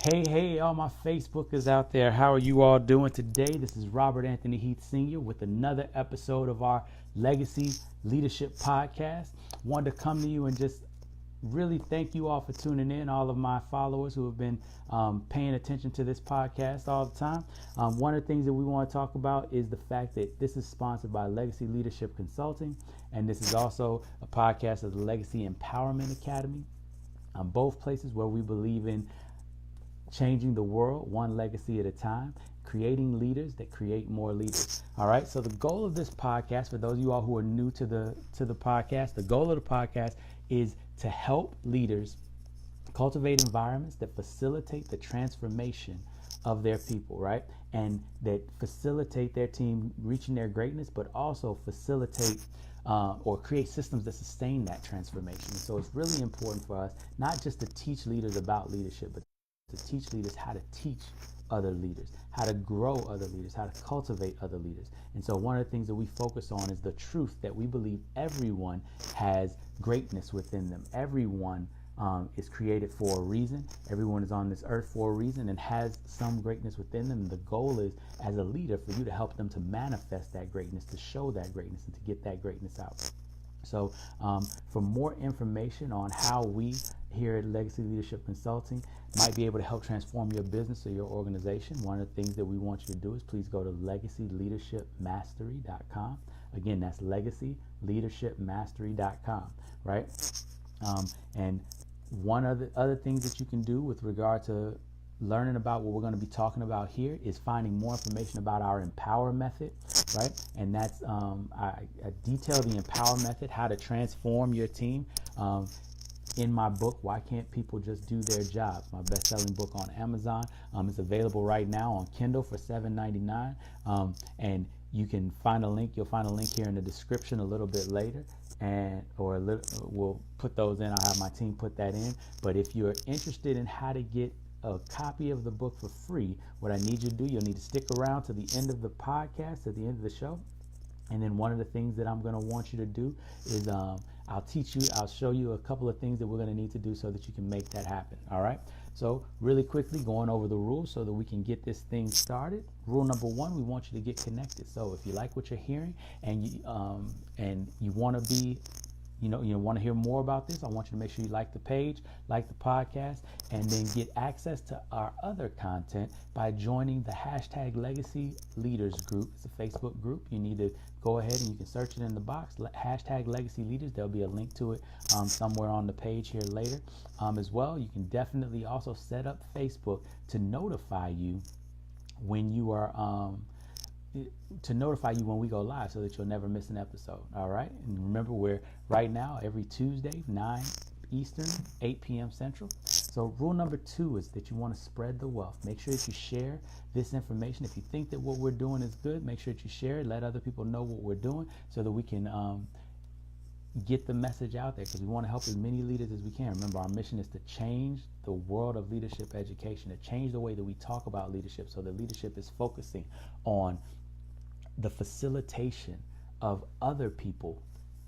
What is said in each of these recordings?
Hey, all my Facebookers out there. How are you all doing today? This is Robert Anthony Heath Sr. with another episode of our Legacy Leadership Podcast. Wanted to come to you and just really thank you all for tuning in, all of my followers who have been paying attention to this podcast all the time. One of the things that we want to talk about is the fact that this is sponsored by Legacy Leadership Consulting, and this is also a podcast of the Legacy Empowerment Academy. Both places where we believe in changing the world one legacy at a time, creating leaders that create more leaders. All right. So the goal of this podcast, for those of you all who are new to the podcast, the goal of the podcast is to help leaders cultivate environments that facilitate the transformation of their people, right? And that facilitate their team reaching their greatness, but also facilitate or create systems that sustain that transformation. So it's really important for us not just to teach leaders about leadership, but to teach leaders how to teach other leaders, how to grow other leaders, how to cultivate other leaders. And so one of the things that we focus on is the truth that we believe everyone has greatness within them. Everyone is created for a reason. Everyone is on this earth for a reason and has some greatness within them. And the goal is, as a leader, for you to help them to manifest that greatness, to show that greatness, and to get that greatness out. So for more information on how we here at Legacy Leadership Consulting might be able to help transform your business or your organization, one of the things that we want you to do is please go to legacyleadershipmastery.com. Again, that's legacyleadershipmastery.com, right? And one of the other things that you can do with regard to learning about what we're going to be talking about here is finding more information about our Empower method, right? And that's I detail the Empower method, how to transform your team. In my book, Why Can't People Just Do Their Jobs? My best-selling book on Amazon. It's available right now on Kindle for $7.99. And you can find a link. You'll find a link here in the description a little bit later, we'll put those in. I'll have my team put that in. But if you're interested in how to get a copy of the book for free, what I need you to do, you'll need to stick around to the end of the podcast, at the end of the show. And then one of the things that I'm going to want you to do is I'll show you a couple of things that we're going to need to do so that you can make that happen. All right. So really quickly going over the rules so that we can get this thing started. Rule number one, we want you to get connected. So if you like what you're hearing and you want to be you want to hear more about this, I want you to make sure you like the page, like the podcast, and then get access to our other content by joining the hashtag Legacy Leaders group. It's a Facebook group. You need to go ahead and you can search it in the box, hashtag Legacy Leaders. There'll be a link to it somewhere on the page here later. As well, you can definitely also set up Facebook to notify you when you are when we go live so that you'll never miss an episode. All right. And remember, we're right now every Tuesday, 9 Eastern, 8 p.m. Central. So rule number 2 is that you want to spread the wealth. Make sure that you share this information. If you think that what we're doing is good, make sure that you share it. Let other people know what we're doing so that we can get the message out there, because we want to help as many leaders as we can. Remember, our mission is to change the world of leadership education, to change the way that we talk about leadership so that leadership is focusing on the facilitation of other people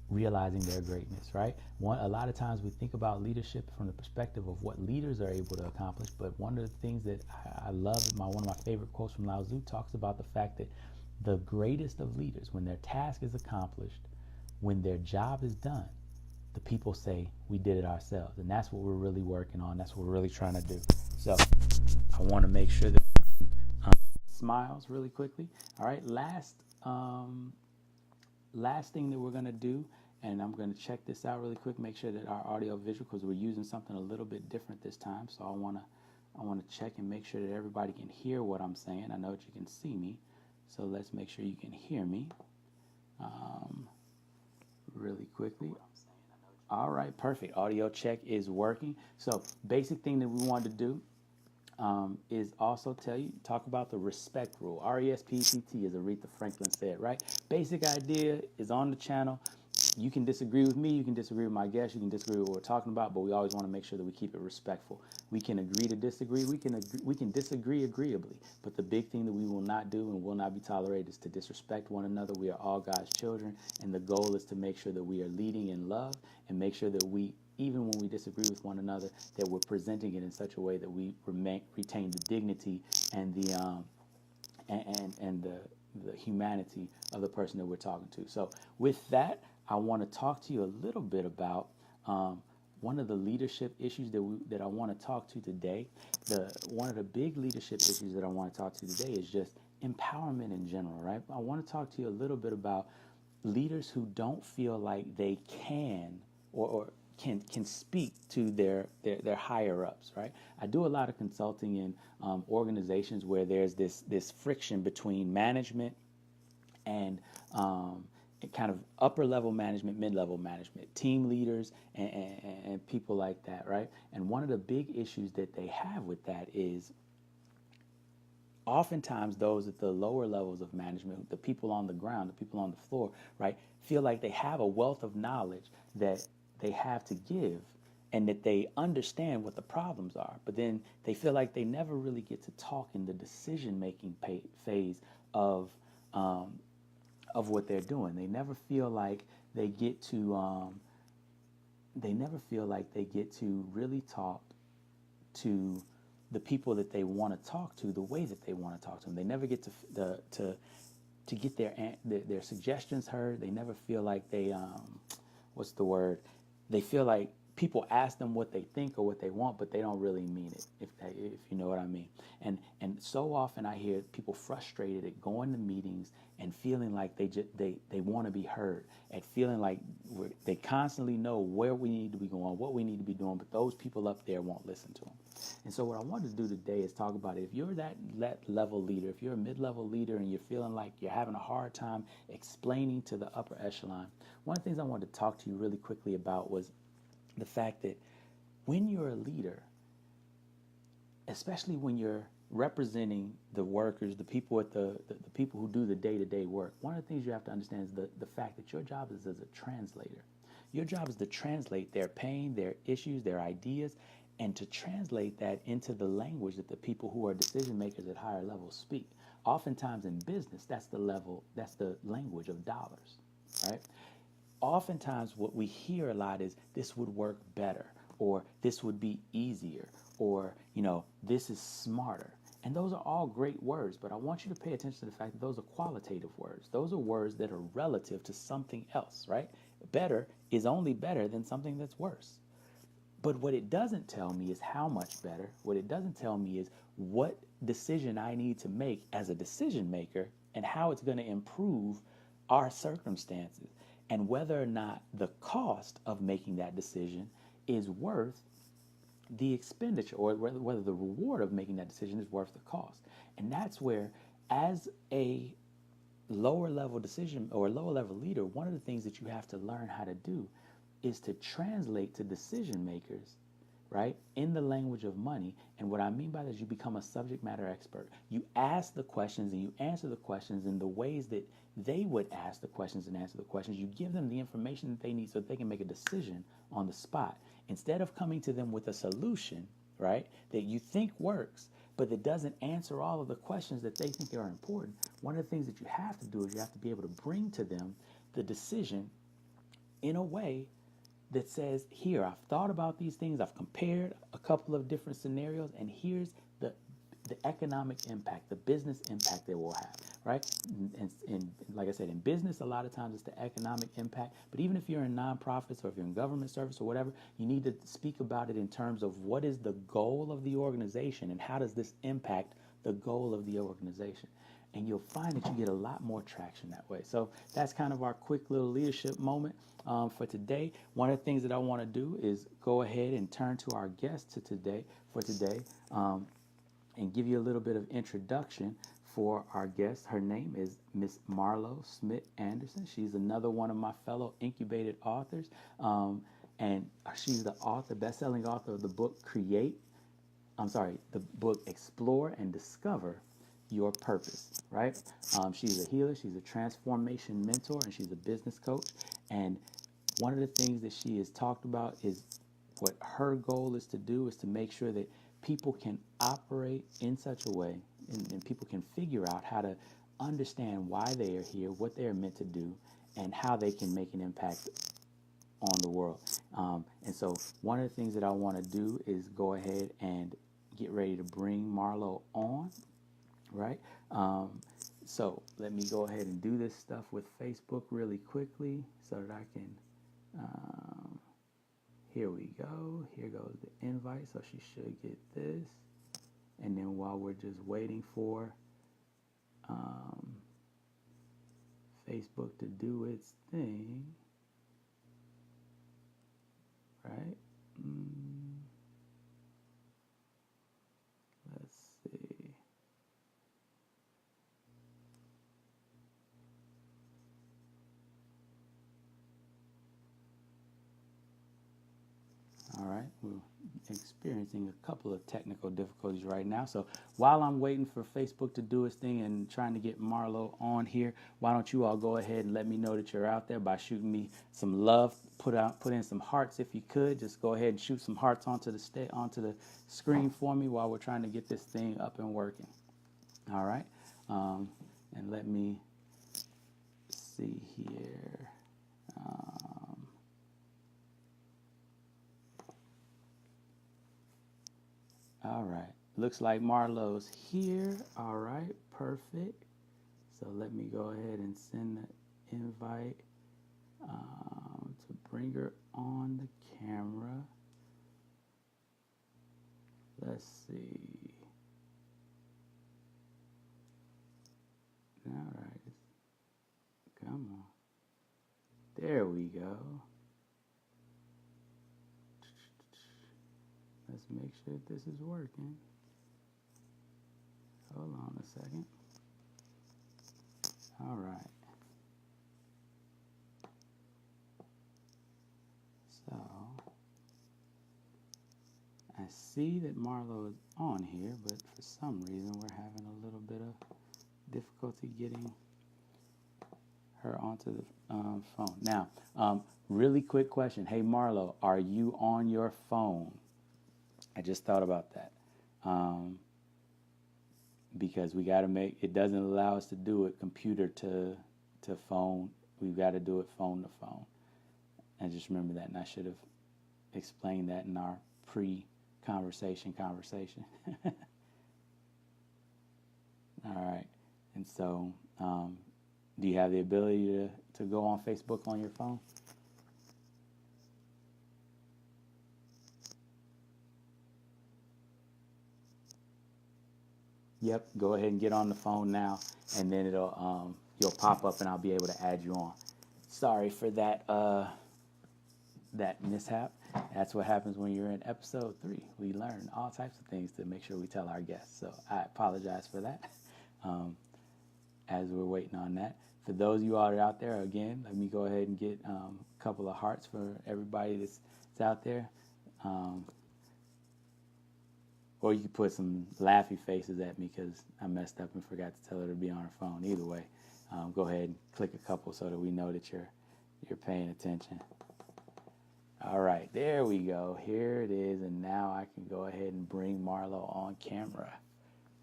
realizing their greatness, right? A lot of times we think about leadership from the perspective of what leaders are able to accomplish, but one of the things that I love, one of my favorite quotes from Lowe talks about the fact that the greatest of leaders, when their task is accomplished, when their job is done, the people say, we did it ourselves. And that's what we're really working on. That's what we're really trying to do. So I want to make sure that smiles really quickly. All right, last thing that we're going to do, and I'm going to check this out really quick, make sure that our audio visual, because we're using something a little bit different this time, so I want to check and make sure that everybody can hear what I'm saying. I know that you can see me, so let's make sure you can hear me really quickly. All right, perfect. Audio check is working. So basic thing that we want to do is also talk about the respect rule. RESPECT, as Aretha Franklin said, right? Basic idea is on the channel. you can disagree with me, you can disagree with my guest, you can disagree with what we're talking about, but we always want to make sure that we keep it respectful. We can agree to disagree, we can disagree agreeably, but the big thing that we will not do and will not be tolerated is to disrespect one another. We are all God's children, and the goal is to make sure that we are leading in love and make sure that we, even when we disagree with one another, that we're presenting it in such a way that we retain the dignity and the humanity of the person that we're talking to. So with that, I want to talk to you a little bit about one of the leadership issues that I want to talk to today. One of the big leadership issues that I want to talk to today is just empowerment in general, right? I want to talk to you a little bit about leaders who don't feel like they can or can speak to their higher ups, right? I do a lot of consulting in organizations where there's this friction between management and kind of upper level management, mid level management, team leaders, and people like that, right? And one of the big issues that they have with that is oftentimes those at the lower levels of management, the people on the ground, the people on the floor, right, feel like they have a wealth of knowledge that they have to give and that they understand what the problems are, but then they feel like they never really get to talk in the decision-making phase of what they're doing. They never feel like they get to really talk to the people that they want to talk to the way that they want to talk to them. They never get to get their suggestions heard. They never feel like they they feel like people ask them what they think or what they want, but they don't really mean it, if you know what I mean. And so often I hear people frustrated at going to meetings and feeling like they want to be heard, and feeling like they constantly know where we need to be going, what we need to be doing, but those people up there won't listen to them. And so what I wanted to do today is talk about it. If you're that level leader, if you're a mid-level leader and you're feeling like you're having a hard time explaining to the upper echelon, one of the things I wanted to talk to you really quickly about was the fact that when you're a leader, especially when you're representing the workers, the people the people who do the day-to-day work, one of the things you have to understand is the fact that your job is as a translator. Your job is to translate their pain, their issues, their ideas, and to translate that into the language that the people who are decision makers at higher levels speak. Oftentimes in business, that's the language of dollars, right? Oftentimes what we hear a lot is this would work better, or this would be easier, or, this is smarter. And those are all great words, but I want you to pay attention to the fact that those are qualitative words. Those are words that are relative to something else, right? Better is only better than something that's worse. But what it doesn't tell me is how much better. What it doesn't tell me is what decision I need to make as a decision maker and how it's going to improve our circumstances, and whether or not the cost of making that decision is worth the expenditure, or whether the reward of making that decision is worth the cost. And that's where, as a lower level decision or lower level leader, one of the things that you have to learn how to do is to translate to decision makers, right, in the language of money. And what I mean by that is you become a subject matter expert. You ask the questions and you answer the questions in the ways that they would ask the questions and answer the questions. You give them the information that they need so that they can make a decision on the spot. Instead of coming to them with a solution, right, that you think works, but that doesn't answer all of the questions that they think are important, one of the things that you have to do is you have to be able to bring to them the decision in a way that says, here, I've thought about these things, I've compared a couple of different scenarios, and here's the economic impact, the business impact that we'll have, right? And like I said, in business, a lot of times it's the economic impact, but even if you're in nonprofits or if you're in government service or whatever, you need to speak about it in terms of what is the goal of the organization and how does this impact the goal of the organization. And you'll find that you get a lot more traction that way. So that's kind of our quick little leadership moment for today. One of the things that I want to do is go ahead and turn to our guest for today and give you a little bit of introduction for our guest. Her name is Miss Marlo Schmitt Andersen. She's another one of my fellow incubated authors, and she's the best-selling author of the book the book Explore and Discover Your Purpose, right? She's a healer, she's a transformation mentor, and she's a business coach. And one of the things that she has talked about is what her goal is to do is to make sure that people can operate in such a way and people can figure out how to understand why they are here, what they are meant to do, and how they can make an impact on the world. And so one of the things that I want to do is go ahead and get ready to bring Marlo on, right? So let me go ahead and do this stuff with Facebook really quickly so that I can, here we go. Here goes the invite. So she should get this. And then while we're just waiting for Facebook to do its thing, right? Let's see. All right, we're experiencing a couple of technical difficulties right now. So while I'm waiting for Facebook to do its thing and trying to get Marlo on here, why don't you all go ahead and let me know that you're out there by shooting me some love. Put in some hearts if you could. Just go ahead and shoot some hearts onto the screen for me while we're trying to get this thing up and working. All right, and let me see here. All right, looks like Marlo's here. All right, perfect. So let me go ahead and send the invite to bring her on the camera. Let's see. All right, come on. There we go. Let's make sure that this is working. Hold on a second. All right. So I see that Marlo is on here, but for some reason we're having a little bit of difficulty getting her onto the phone. Now, really quick question. Hey, Marlo, are you on your phone? I just thought about that. Because we got to make, it doesn't allow us to do it computer to phone. We've got to do it phone to phone. I just remember that, and I should have explained that in our pre-conversation. All right. And so, do you have the ability to go on Facebook on your phone? Yep, go ahead and get on the phone now, and then it'll you'll pop up, and I'll be able to add you on. Sorry for that that mishap. That's what happens when you're in episode 3. We learn all types of things to make sure we tell our guests. So I apologize for that. As we're waiting on that, for those of you all that are out there, again, let me go ahead and get a couple of hearts for everybody that's out there. Or you can put some laughy faces at me because I messed up and forgot to tell her to be on her phone. Either way, go ahead and click a couple so that we know that you're paying attention. All right, there we go. Here it is, and now I can go ahead and bring Marlo on camera.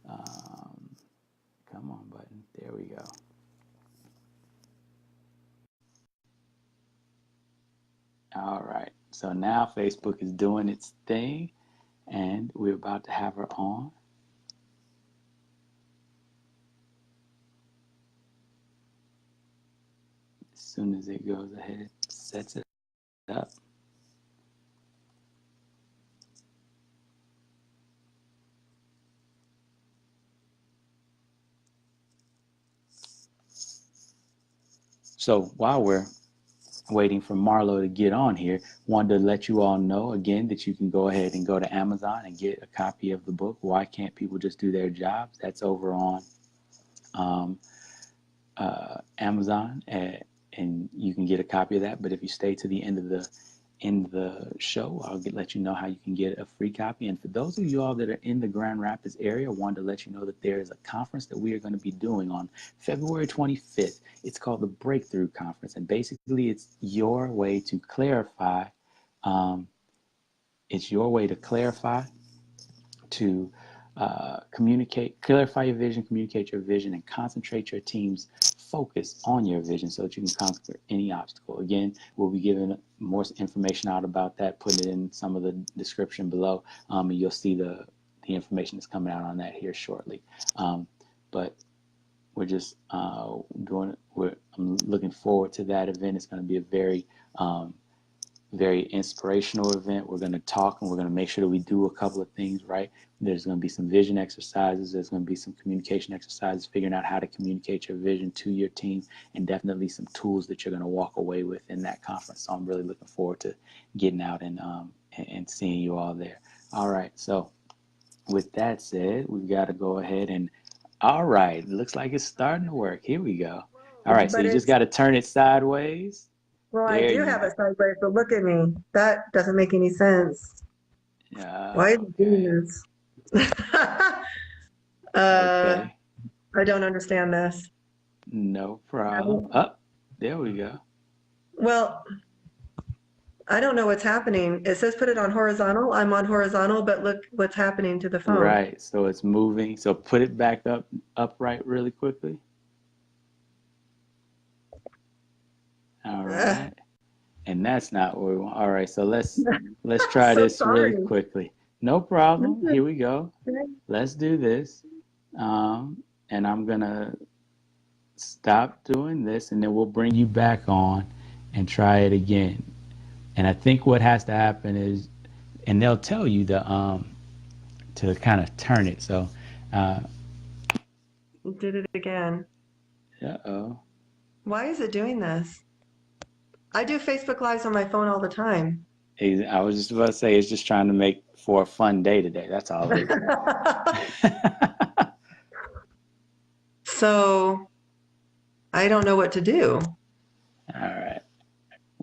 Come on, button. There we go. All right, so now Facebook is doing its thing, and we're about to have her on. As soon as it goes ahead, sets it up. So while we're waiting for Marlo to get on here, wanted to let you all know again that you can go ahead and go to Amazon and get a copy of the book, Why Can't People Just Do Their Jobs? That's over on Amazon, and you can get a copy of that. But if you stay to the end of the in the show, I'll let you know how you can get a free copy. And for those of you all that are in the Grand Rapids area, I wanted to let you know that there is a conference that we are going to be doing on February 25th. It's called the Breakthrough Conference. And basically, it's your way to clarify. It's your way to clarify, to clarify your vision, communicate your vision, and concentrate your team's focus on your vision so that you can conquer any obstacle. Again, we'll be giving more information out about that, putting it in some of the description below, and you'll see the information that's coming out on that here shortly. But we're just doing it. I'm looking forward to that event. It's going to be a very inspirational event. We're going to talk and we're going to make sure that we do a couple of things right. There's going to be some vision exercises. There's going to be some communication exercises, figuring out how to communicate your vision to your team, and definitely some tools that you're going to walk away with in that conference. So I'm really looking forward to getting out and seeing you all there. All right. So with that said, we've got to go ahead and, all right, it looks like it's starting to work. Here we go. All right. So you just got to turn it sideways. Well, I do have it sideways, but look at me. That doesn't make any sense. Why is it doing this? Okay. I don't understand this. No problem. Oh, there we go. Well, I don't know what's happening. It says put it on horizontal. I'm on horizontal, but look what's happening to the phone. Right. So it's moving. So put it back upright really quickly. All right. And that's not what we want. All right. So let's try this really quickly. No problem. Here we go. Let's do this. And I'm going to stop doing this, and then we'll bring you back on and try it again. And I think what has to happen is, and they'll tell you to kind of turn it. So did it again. Uh-oh. Why is it doing this? I do Facebook Lives on my phone all the time. I was just about to say, it's just trying to make for a fun day today. That's all it is. So I don't know what to do. All right.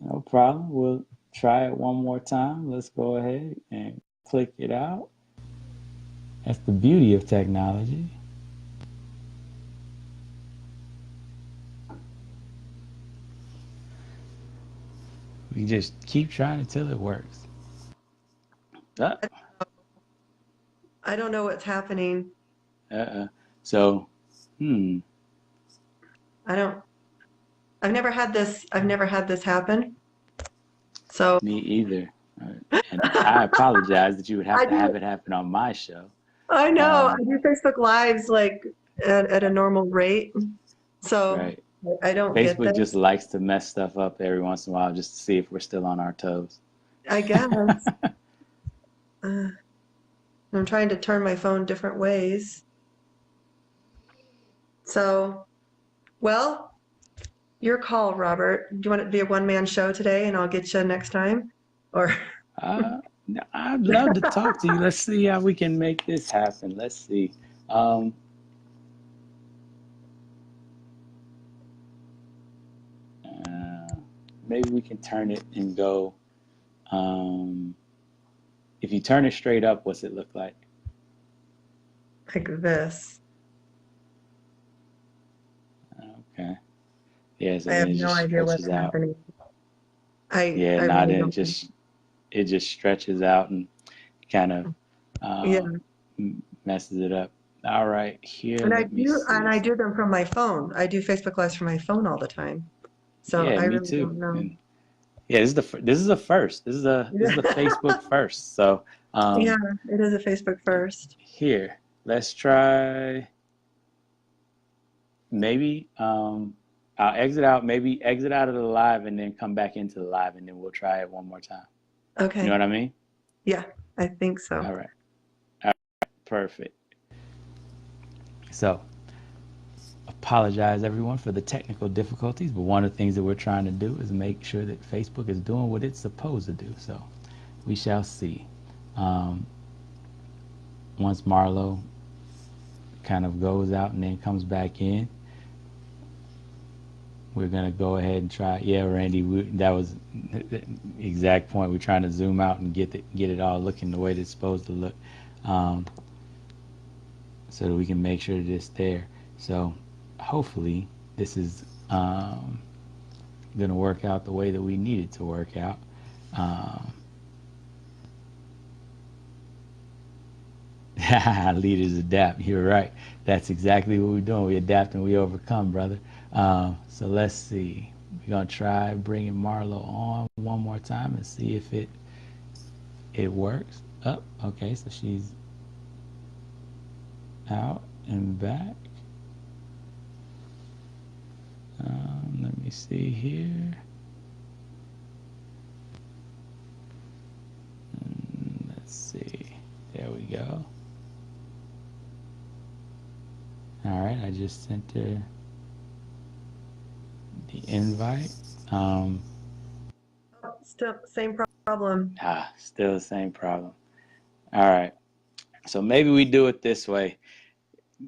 No problem. We'll try it one more time. Let's go ahead and click it out. That's the beauty of technology. We just keep trying until it works. I don't know what's happening. So, I've never had this happen. So me either. And I apologize that you would have to have it happen on my show. I know. I do Facebook Lives like at a normal rate. So right. I don't Facebook get just likes to mess stuff up every once in a while just to see if we're still on our toes. I guess. I'm trying to turn my phone different ways. So, well, your call, Robert. Do you want it to be a one-man show today, and I'll get you next time? Or I'd love to talk to you. Let's see how we can make this happen. Let's see. Maybe we can turn it and go. If you turn it straight up, what's it look like? Like this. Okay. Yeah, so I have no idea what's happening. It just stretches out and kind of messes it up. All right, here. And I do them from my phone. I do Facebook Lives from my phone all the time. So yeah, I me really too. don't know. And yeah, this is a first. This is the Facebook first. So yeah, it is a Facebook first. Here, let's try. Maybe I'll exit out. Maybe exit out of the live and then come back into the live, and then we'll try it one more time. Okay. You know what I mean? Yeah, I think so. All right. Perfect. So, apologize everyone for the technical difficulties, but one of the things that we're trying to do is make sure that Facebook is doing what it's supposed to do. So, we shall see. Once Marlo kind of goes out and then comes back in, we're gonna go ahead and try. Yeah, Randy, that was the exact point. We're trying to zoom out and get it all looking the way that it's supposed to look, um, so that we can make sure that it's there. So hopefully this is gonna work out the way that we need it to work out. Um, Leaders adapt. You're right. That's exactly what we're doing. We adapt and we overcome, brother. So let's see. We're gonna try bringing Marlo on one more time and see if it works. Oh, okay. So she's out and back. Let me see here. Let's see. There we go. All right, I just sent her the invite. Still same problem. Still the same problem. All right, so maybe we do it this way.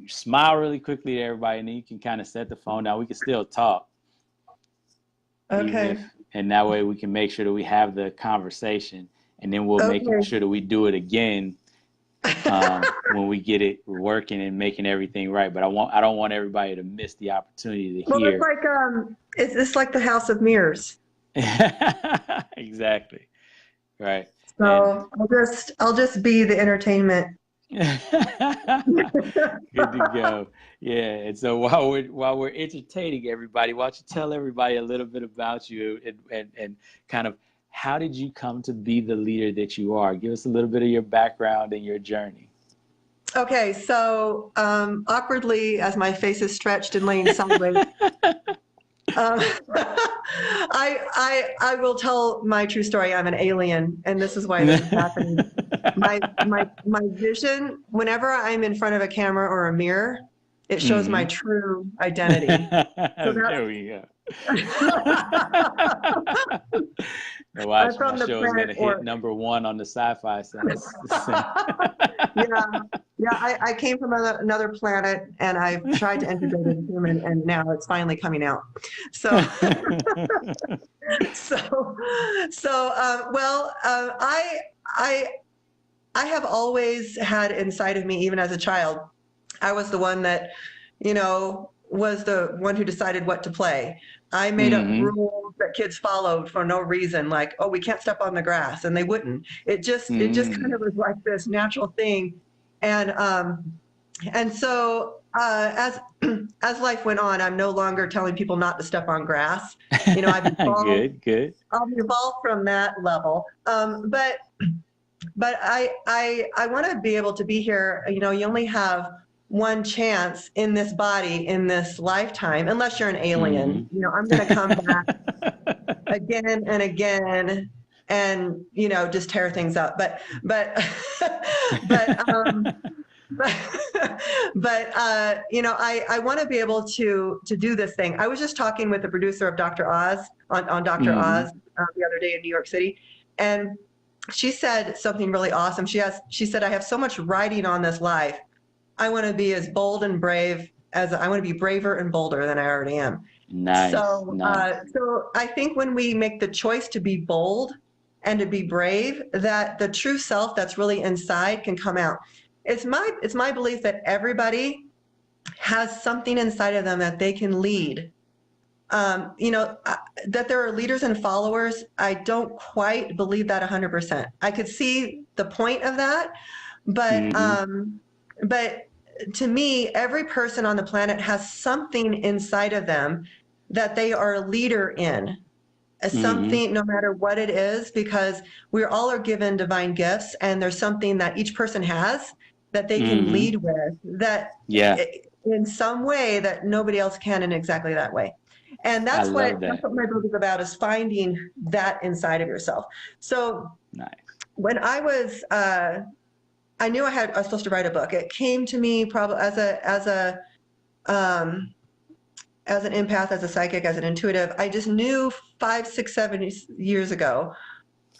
Smile really quickly to everybody, and then you can kind of set the phone down. We can still talk. Okay. And that way we can make sure that we have the conversation, and then we'll make sure that we do it again when we get it working and making everything right. But I don't want everybody to miss the opportunity to hear. It's like it's like the House of Mirrors. Exactly. Right. So I'll just be the entertainment. Good to go. Yeah. And so while we're entertaining everybody, why don't you tell everybody a little bit about you and kind of how did you come to be the leader that you are? Give us a little bit of your background and your journey. Okay, so awkwardly, as my face is stretched and laying sideways, I will tell my true story. I'm an alien, and this is why this is happening. My vision, whenever I'm in front of a camera or a mirror, it shows my true identity. So there we go. Watch, my show is going to hit #1 on the sci-fi side. Yeah. I came from another planet, and I've tried to integrate as a human, and now it's finally coming out. So, I have always had inside of me, even as a child, I was the one that, was the one who decided what to play. I made up rules that kids followed for no reason, like, oh, we can't step on the grass, and they wouldn't. It just kind of was like this natural thing. And so as life went on, I'm no longer telling people not to step on grass. I've evolved. Good. I've evolved from that level. But I want to be able to be here. You only have one chance in this body, in this lifetime, unless you're an alien. I'm going to come back again and again and, just tear things up. But I want to be able to do this thing. I was just talking with the producer of Dr. Oz on Dr. Oz the other day in New York City. And she said something really awesome. She said, I have so much riding on this life. I want to be as bold and brave I want to be braver and bolder than I already am. Nice. So I think when we make the choice to be bold and to be brave, that the true self that's really inside can come out. It's my belief that everybody has something inside of them that they can lead. That there are leaders and followers, I don't quite believe that 100%. I could see the point of that, but to me, every person on the planet has something inside of them that they are a leader in. Something, no matter what it is, because we all are given divine gifts, and there's something that each person has that they can lead with, that in some way that nobody else can in exactly that way. And that's what my book is about, is finding that inside of yourself. So when I was, I knew I was supposed to write a book. It came to me probably as an empath, as a psychic, as an intuitive. I just knew 5, 6, 7 years ago.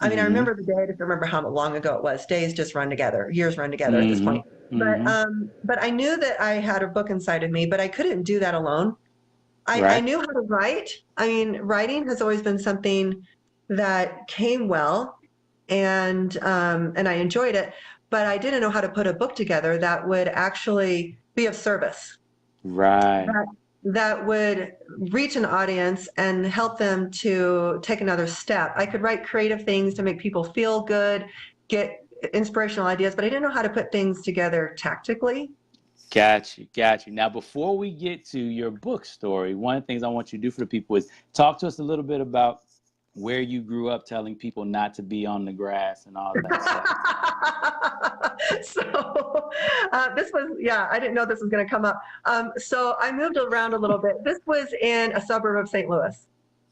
I mean, I remember the day. I just remember how long ago it was. Days just run together. Years run together at this point. But I knew that I had a book inside of me, but I couldn't do that alone. I Right. knew how to write. I mean, writing has always been something that came well, and I enjoyed it, but I didn't know how to put a book together that would actually be of service, Right. that that would reach an audience and help them to take another step. I could write creative things to make people feel good, get inspirational ideas, but I didn't know how to put things together tactically. Got you. Got you. Now, before we get to your book story, one of the things I want you to do for the people is talk to us a little bit about where you grew up, telling people not to be on the grass and all of that stuff. So this was, yeah, I didn't know this was going to come up. So I moved around a little bit. This was in a suburb of St. Louis.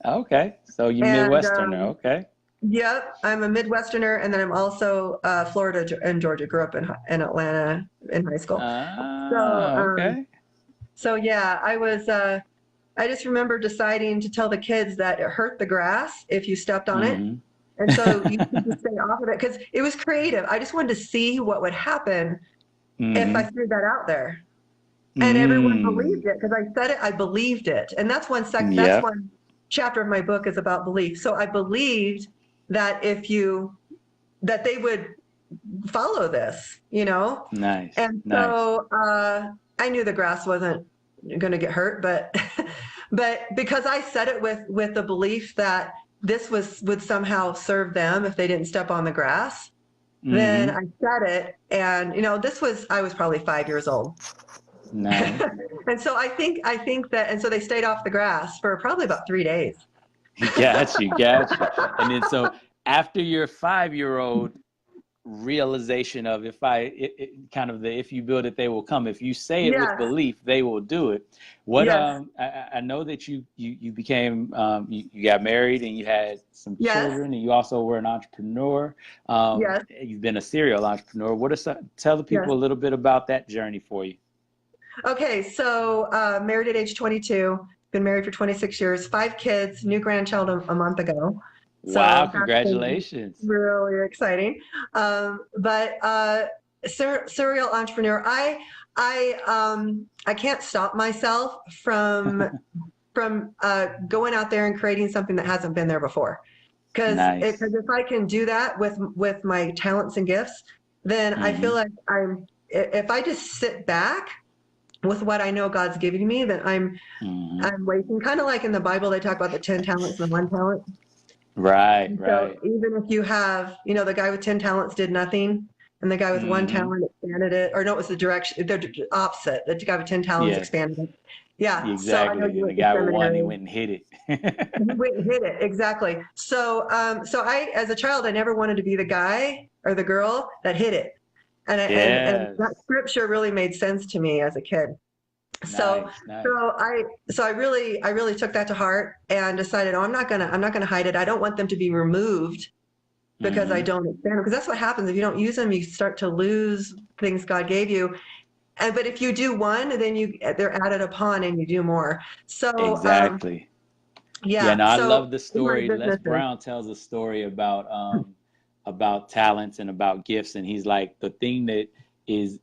Okay. So you And Midwesterner. Okay. yep, I'm a Midwesterner, and then I'm also Florida and Georgia. Grew up in Atlanta in high school. So, Ah, okay. so yeah, I just remember deciding to tell the kids that it hurt the grass if you stepped on it. Mm-hmm. And so you need to stay off of it because it was creative. I just wanted to see what would happen if I Mm-hmm. threw that out there. And everyone Mm. believed it because I said it, I believed it. And that's Yep. one chapter of my book is about belief. So I believed that that they would follow this, you know? Nice. And Nice. so I knew the grass wasn't going to get hurt, but but because I said it with the belief that would somehow serve them if they didn't step on the grass, then Mm-hmm. I said it. And I was probably 5 years old. Nice. And so I think that, and so they stayed off the grass for probably about 3 days. Got you. Got you. And then so after your 5-year-old realization of kind of the if you build it they will come, if you say it with Yes, belief they will do it. What yes, I know that you became you got married and you had some yes, children and you also were an entrepreneur. yes, You've been a serial entrepreneur. Tell the people yes. a little bit about that journey for you. Okay, so married at age 22, been married for 26 years, 5 kids, new grandchild a month ago. Wow, So that's been congratulations. really exciting. But serial entrepreneur, I can't stop myself from going out there and creating something that hasn't been there before. Because Nice. if I can do that with my talents and gifts, then I feel Hmm. like if I just sit back with what I know God's giving me, then Hmm. I'm wasting. Kind of like in the Bible, they talk about the 10 talents and the 1 talent. Right, And so right. even if you have, the guy with 10 talents did nothing, and the guy with one Hmm. talent expanded it, or no, it was the opposite. The guy with 10 talents Yes, expanded it. Yeah. So I know exactly. you And the went to guy with one, he seminary. went and hit He it. went and hit it exactly. So as a child, I never wanted to be the guy or the girl that hit it, and Yes. that scripture really made sense to me as a kid. So Nice, nice. so I really took that to heart and decided, oh, I'm not gonna hide it. I don't want them to be removed because I Hmm. don't expand them, because that's what happens if you don't use them. You start to lose things God gave you. And but if you do one, then they're added upon and you do more. So Exactly. Yeah, yeah. no, I So love the in my story. Les businesses, Brown tells a story about talents and about gifts, and he's like the thing that is,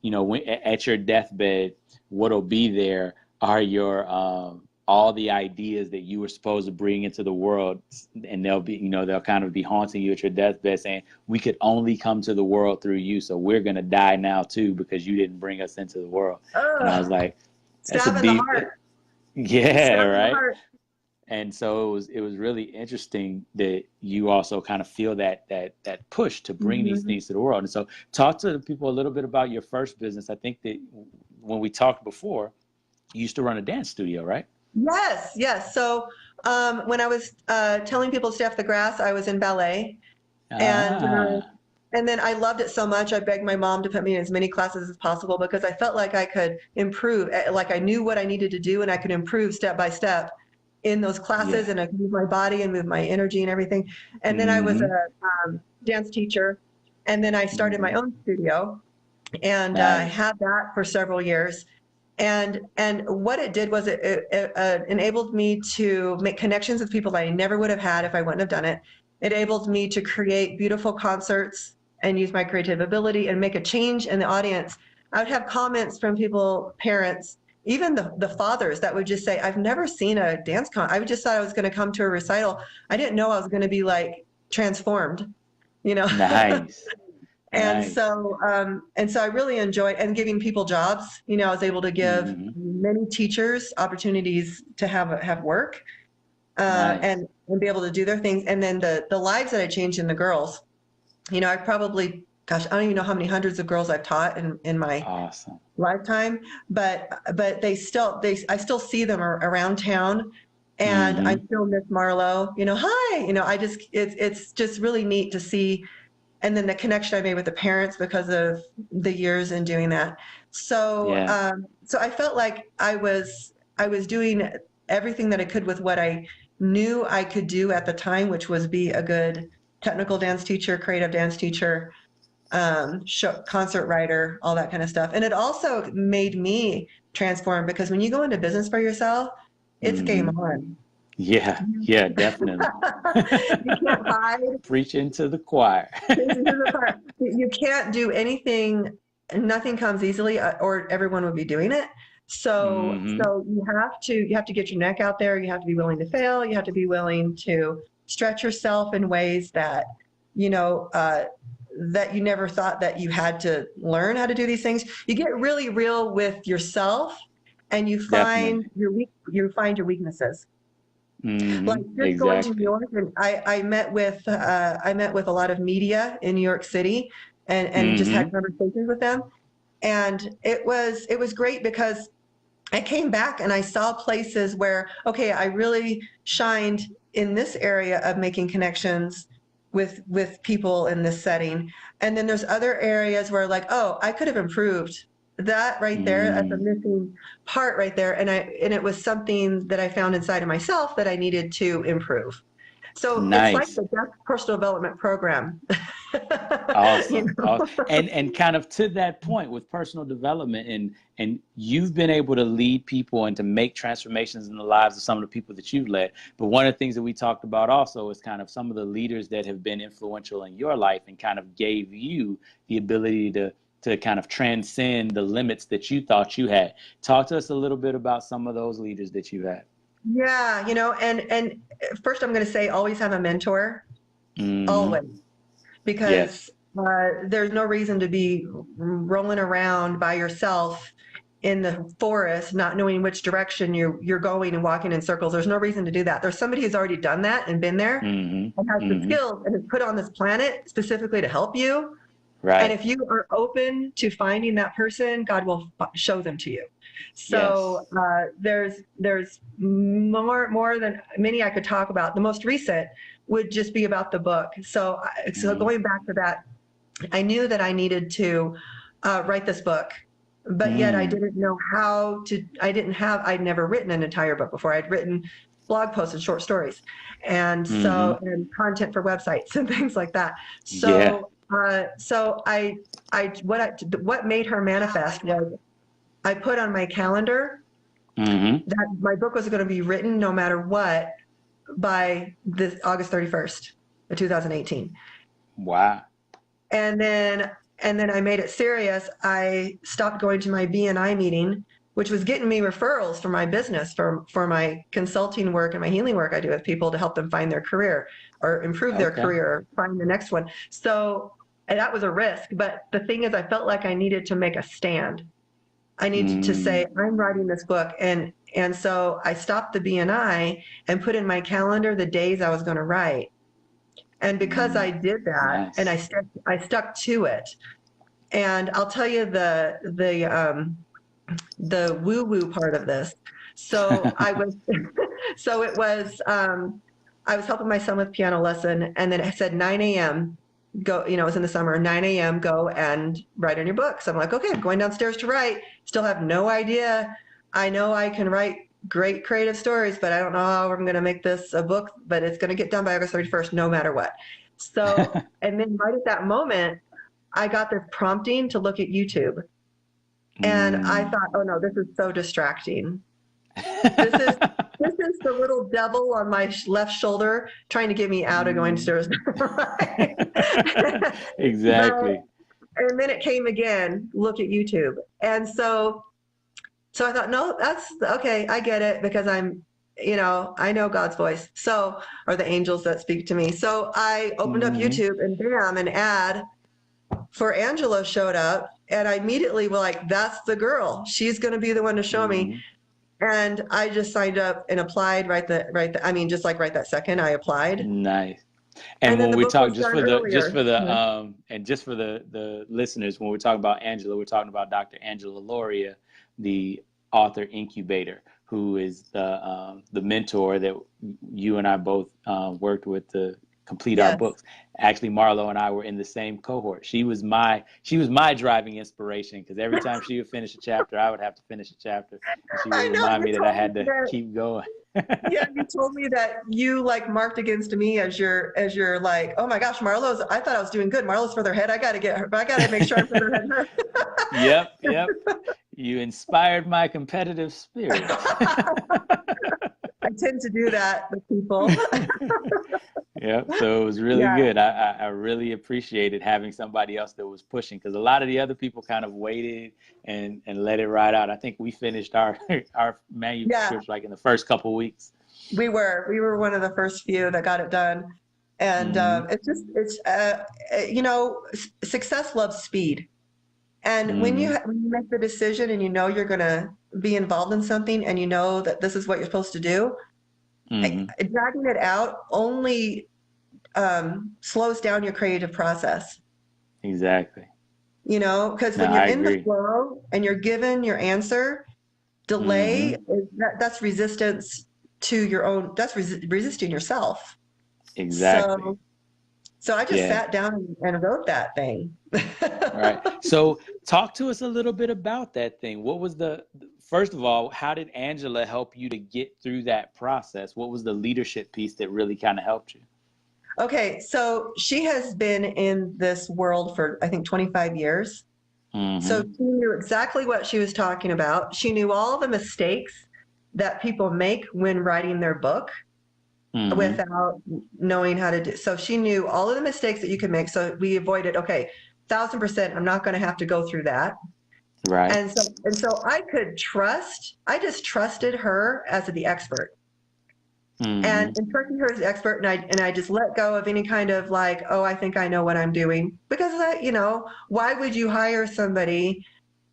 at your deathbed, what'll be there are your all the ideas that you were supposed to bring into the world, and they'll kind of be haunting you at your deathbed, saying we could only come to the world through you, so we're gonna die now too because you didn't bring us into the world. And I was ugh, like, that's a stab in the deep, heart. yeah, Stab in the right. heart. And so it was really interesting that you also kind of feel that push to bring these Mhm. things to the world. And so talk to the people a little bit about your first business. I think that when we talked before, you used to run a dance studio, right? Yes, yes. So when I was telling people to stay off the grass, I was in ballet, and uh, Ah, and then I loved it so much. I begged my mom to put me in as many classes as possible because I felt like I could improve, like I knew what I needed to do, and I could improve step by step in those classes, yeah. and I could move my body and move my energy and everything. And then I was Mm-hmm. a dance teacher, and then I started my Mm-hmm. own studio and Nice. had that for several years. And what it did was it enabled me to make connections with people that I never would have had if I wouldn't have done it. It enabled me to create beautiful concerts and use my creative ability and make a change in the audience. I would have comments from people, parents, even the fathers that would just say, I've never seen a dance I just thought I was going to come to a recital. I didn't know I was going to be like transformed, you know. Nice. And Nice. so, I really enjoyed and giving people jobs. You know, I was able to give Hmm. many teachers opportunities to have work, Nice. and be able to do their things. And then the lives that I changed in the girls. You know, I probably, gosh, I don't even know how many hundreds of girls I've taught in my Awesome. lifetime, but I still see them around town, and I Hmm. still miss Marlo. You know, hi. You know, it's just really neat to see, and then the connection I made with the parents because of the years in doing that. So, Yeah. so I felt like I was doing everything that I could with what I knew I could do at the time, which was be a good technical dance teacher, creative dance teacher, concert writer, all that kind of stuff. And it also made me transform, because when you go into business for yourself, it's game Hmm. on. Yeah. Yeah, definitely. You can't hide. Preach into the choir. This is the part. You can't do anything. Nothing comes easily, or everyone would be doing it. So, Hmm. so you have to get your neck out there. You have to be willing to fail. You have to be willing to stretch yourself in ways that, you know, that you never thought that you had to learn how to do these things. You get really real with yourself, and Definitely. you find your weaknesses. Like Hmm. just going to New Exactly. York, and I met with a lot of media in New York City, and just had Hmm. conversations with them, and it was great because I came back and I saw places where, okay, I really shined in this area of making connections with people in this setting. And then there's other areas where like, oh, I could have improved that right there. That's a Mm. missing part right there. And it was something that I found inside of myself that I needed to improve. So it's like Nice. the best personal development program. You Awesome. know? And kind of to that point with personal development, and you've been able to lead people and to make transformations in the lives of some of the people that you've led. But one of the things that we talked about also is kind of some of the leaders that have been influential in your life and kind of gave you the ability to kind of transcend the limits that you thought you had. Talk to us a little bit about some of those leaders that you've had. Yeah, you know, and first I'm going to say always have a mentor, Hmm. always, because Yes. there's no reason to be rolling around by yourself in the forest, not knowing which direction you're going and walking in circles. There's no reason to do that. There's somebody who's already done that and been there Hmm. and has the Hmm. skills and is put on this planet specifically to help you. And Right. if you are open to finding that person, God will show them to you. So Yes. there's more than many I could talk about. The most recent would just be about the book. So Hmm. going back to that, I knew that I needed to write this book, but yet I Mm. didn't know how to. I'd never written an entire book before. I'd written blog posts and short stories, Hmm. and content for websites and things like that. Yeah. What made her manifest was I put on my calendar Hmm. that my book was going to be written no matter what by this August 31st of 2018. Wow. And then I made it serious. I stopped going to my BNI meeting, which was getting me referrals for my business, for my consulting work and my healing work I do with people to help them find their career or improve their Okay. career or find the next one. So, and that was a risk. But the thing is, I felt like I needed to make a stand. I needed to say, Mm. I'm writing this book. And so I stopped the BNI and put in my calendar the days I was going to write. And because I Mm. did that, and Nice. I stuck to it, and I'll tell you the woo woo part of this. So I was, so it was, I was helping my son with piano lesson, and then it said 9 a.m. Go, you know, it was in the summer, 9 a.m. Go and write on your book. So I'm like, okay, I'm going downstairs to write. Still have no idea. I know I can write great creative stories, but I don't know how I'm going to make this a book, but it's going to get done by August 31st, no matter what. So, and then right at that moment, I got this prompting to look at YouTube. And I Mm. thought, oh no, this is so distracting. This is this is the little devil on my left shoulder trying to get me out of going Mm. stairs. Right? But Exactly. and then it came again, look at YouTube. And so So I thought, no, that's okay. I get it because I know God's voice. So, or the angels that speak to me. So I opened up Mm-hmm. YouTube and bam, an ad for Angela showed up. And I immediately was like, that's the girl. She's going to be the one to show me. Mm-hmm. And I just signed up and applied I mean, just like right that second I applied. Nice. And And then when the we book talk, was done earlier. Yeah. just for the listeners, when we talk about Angela, we're talking about Dr. Angela Lauria, the author incubator, who is the mentor that you and I both worked with to complete our Yes. books. Actually, Marlo and I were in the same cohort. She was my driving inspiration, because every time she would finish a chapter, I would have to finish a chapter, and she would I know remind you me that I told me had to that. keep going. Yeah, you told me that you like marked against me as your like, oh my gosh, I thought I was doing good. Marlo's further ahead. I got to get her, but I got to make sure I'm further ahead of Yep, yep. You inspired my competitive spirit. I tend to do that with people. Yep. So it was really Yeah. good. I really appreciated having somebody else that was pushing, because a lot of the other people kind of waited and let it ride out. I think we finished our our Yeah. manuscripts like in the first couple of weeks. We were one of the first few that got it done. And Hmm. success loves speed. And Hmm. when you make the decision and you know you're going to be involved in something and you know that this is what you're supposed to do, Hmm. dragging it out only slows down your creative process. Exactly. Because No, when you're I in the agree. flow and you're given your answer, delay Hmm. that's resistance to your own. That's resisting yourself. Exactly. So, so I just Yeah. sat down and wrote that thing. Right. So talk to us a little bit about that thing. What was first of all, how did Angela help you to get through that process? What was the leadership piece that really kind of helped you? Okay, so she has been in this world for I think 25 years. So Hmm. she knew exactly what she was talking about. She knew all the mistakes that people make when writing their book Hmm. without knowing how to do. So she knew all of the mistakes that you can make. So we avoided, okay, 1,000%, I'm not going to have to go through that. Right. And so I just trusted her as the expert. And Hmm. in trusting her as the expert, and I just let go of any kind of like, oh, I think I know what I'm doing. Because why would you hire somebody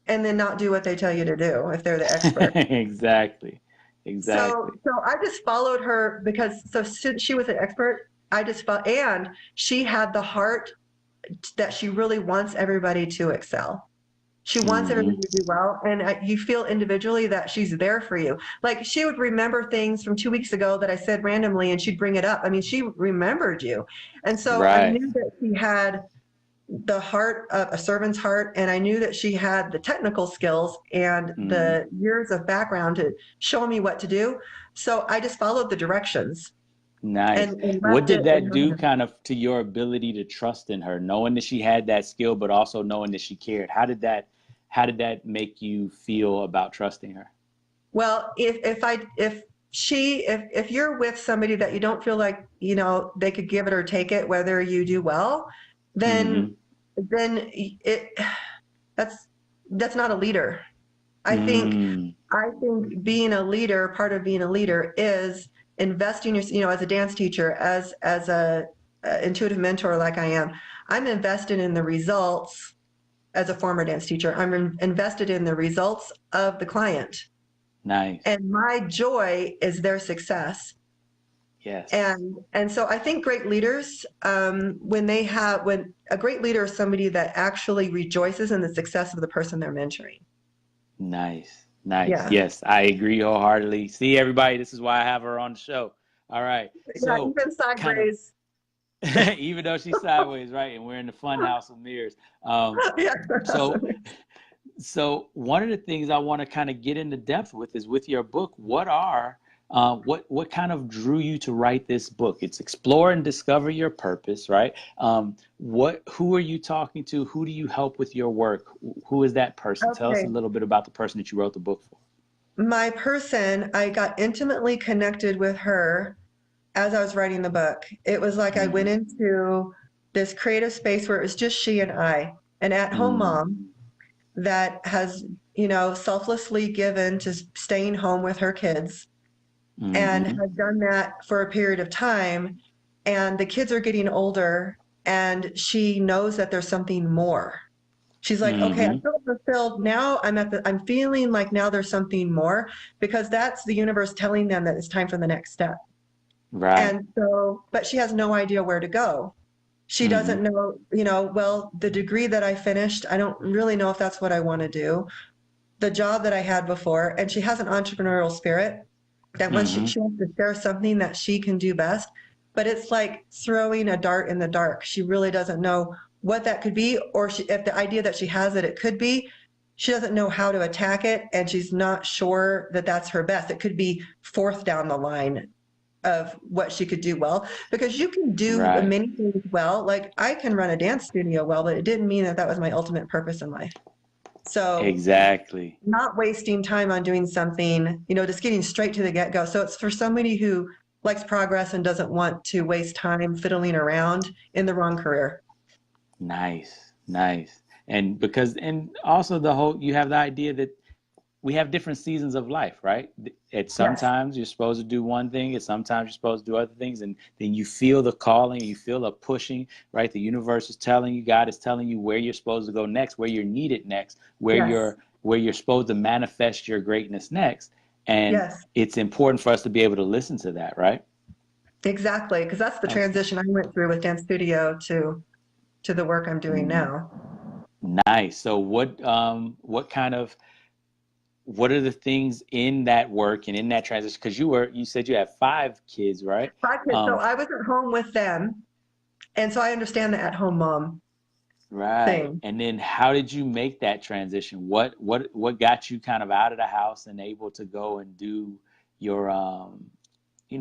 and then not do what they tell you to do if they're the expert? Exactly. So, Exactly. so I just followed her because so since she was an expert, I just followed, and she had the heart that she really wants everybody to excel. She wants Hmm. everybody to do well, and you feel individually that she's there for you. Like she would remember things from 2 weeks ago that I said randomly, and she'd bring it up. I mean, she remembered you, and so I Right. knew that she had the heart of a servant's heart, and I knew that she had the technical skills and Hmm. the years of background to show me what to do. So I just followed the directions Nice. and What left did it in that her do hands. kind of to your ability to trust in her, knowing that she had that skill, but also knowing that she cared? How did that make you feel about trusting her? Well, if you're with somebody that you don't feel like they could give it or take it, whether you do well, then Hmm. then it that's that's not a leader. I think Mm. I think being a leader, part of being a leader is investing as a dance teacher, as a intuitive mentor like I am. I'm invested in the results as a former dance teacher. I'm invested in the results of the client. Nice. And my joy is their success. Yes. And so I think great leaders, when a great leader is somebody that actually rejoices in the success of the person they're mentoring. Nice. Nice. Yeah. Yes, I agree wholeheartedly. See, everybody, this is why I have her on the show. All right. Yeah, So, even kind of, sideways. even though she's sideways, right, and we're in the fun house of mirrors. Yeah. So, so one of the things I want to kind of get into depth with is with your book. What kind of drew you to write this book? It's explore and discover your purpose, right? Who are you talking to? Who do you help with your work? Who is that person? Tell us a Okay. little bit about the person that you wrote the book for. My person, I got intimately connected with her as I was writing the book. It was like I went Mm-hmm. into this creative space where it was just she and I, an at-home Mm. mom. that has, selflessly given to staying home with her kids and Mm-hmm. has done that for a period of time. And the kids are getting older and she knows that there's something more. She's like, okay, I Mm-hmm. feel fulfilled. Now I'm feeling like now there's something more, because that's the universe telling them that it's time for the next step. Right. And so, but she has no idea where to go. She Mm-hmm. doesn't know, well, the degree that I finished, I don't really know if that's what I want to do. The job that I had before, and she has an entrepreneurial spirit that once Mm-hmm. she wants to share something that she can do best, but it's like throwing a dart in the dark. She really doesn't know what that could be, or if the idea that she has it could be, she doesn't know how to attack it, and she's not sure that that's her best. It could be fourth down the line of what she could do well, because you can do Right. many things well. Like I can run a dance studio well, but it didn't mean that that was my ultimate purpose in life. So Exactly. not wasting time on doing something, just getting straight to the get-go. So it's for somebody who likes progress and doesn't want to waste time fiddling around in the wrong career. Nice. Nice. And also you have the idea that we have different seasons of life, right? At Yes. sometimes you're supposed to do one thing, and sometimes you're supposed to do other things, and then you feel the calling, you feel a pushing, right? The universe is telling you, God is telling you where you're supposed to go next, where you're needed next, Yes. where you're supposed to manifest your greatness next. And Yes. it's important for us to be able to listen to that, right? Exactly. Because that's the Excellent. transition I went through with dance studio to the work I'm doing Mm, now. nice. So what are the things in that work and in that transition? Because you said you have 5 kids, right? 5 kids. So Um, I was at home with them. And so I understand the at-home mom right. thing. And then how did you make that transition? What got you kind of out of the house and able to go and do your Well, the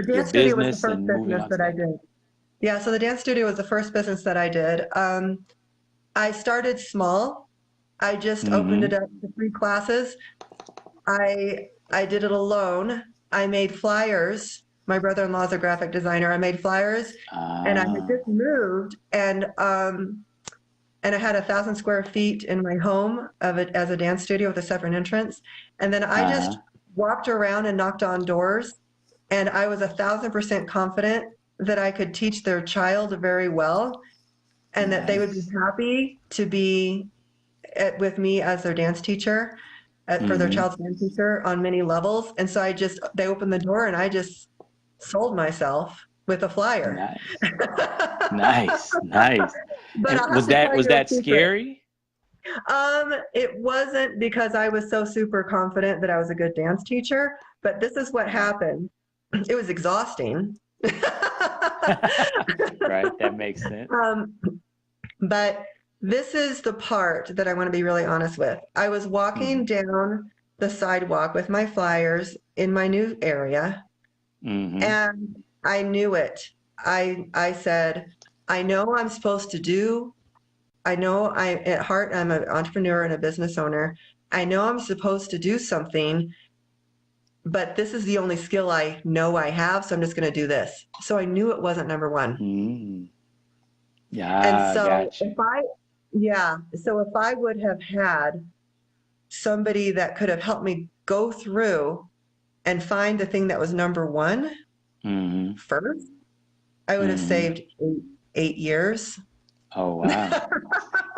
your dance studio was the business first and moving business on to that I that? did. Yeah, so the dance studio was the first business that I did. I started small. I just opened it Mm-hmm. up to 3 classes. I did it alone. I made flyers. My brother-in-law is a graphic designer. I made flyers, and I had Uh, just moved, and I had 1,000 square feet in my home of it as a dance studio with a separate entrance. And then I uh-huh. just walked around and knocked on doors, and I was 1,000% confident that I could teach their child very well, and that they would be Nice. happy to be with me as their dance teacher, for their Mm-hmm. child's dance teacher on many levels. And so they opened the door and I just sold myself with a flyer. Nice. Nice. Nice. But And I'll have to tell was you that a secret. scary? It wasn't, because I was so super confident that I was a good dance teacher, but this is what Uh, happened. It was exhausting. right. That makes sense. Um, But this is the part that I want to be really honest with. I was Mm-hmm. walking down the sidewalk with my flyers in my new area, Mm-hmm. and I knew it. I said, I know I'm supposed to do, I know at heart, I'm an entrepreneur and a business owner. I know I'm supposed to do something, but this is the only skill I know I have, so I'm just going to do this. So I knew it wasn't number one. Mm-hmm. And Yeah, so got you. if I would have had somebody that could have helped me go through and find the thing that was number one Mm-hmm. first, I would have Mm-hmm. saved 8 years. Oh, wow.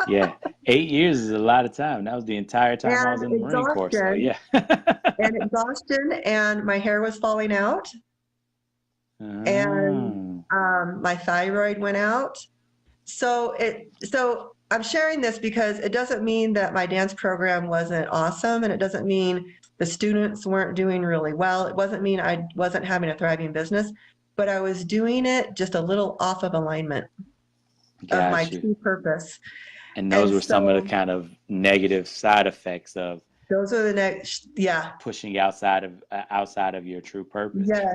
Yeah. 8 years is a lot of time. That was the entire time I was And in the Marine Corps. So yeah. and my hair was falling out, and Mm, my thyroid went out. So I'm sharing this because it doesn't mean that my dance program wasn't awesome, and it doesn't mean the students weren't doing really well. It doesn't mean I wasn't having a thriving business, but I was doing it just a little off of alignment of my got you. true purpose. And those And were some of the so kind of negative side effects of those are the next, yeah, pushing outside of your true purpose. yes.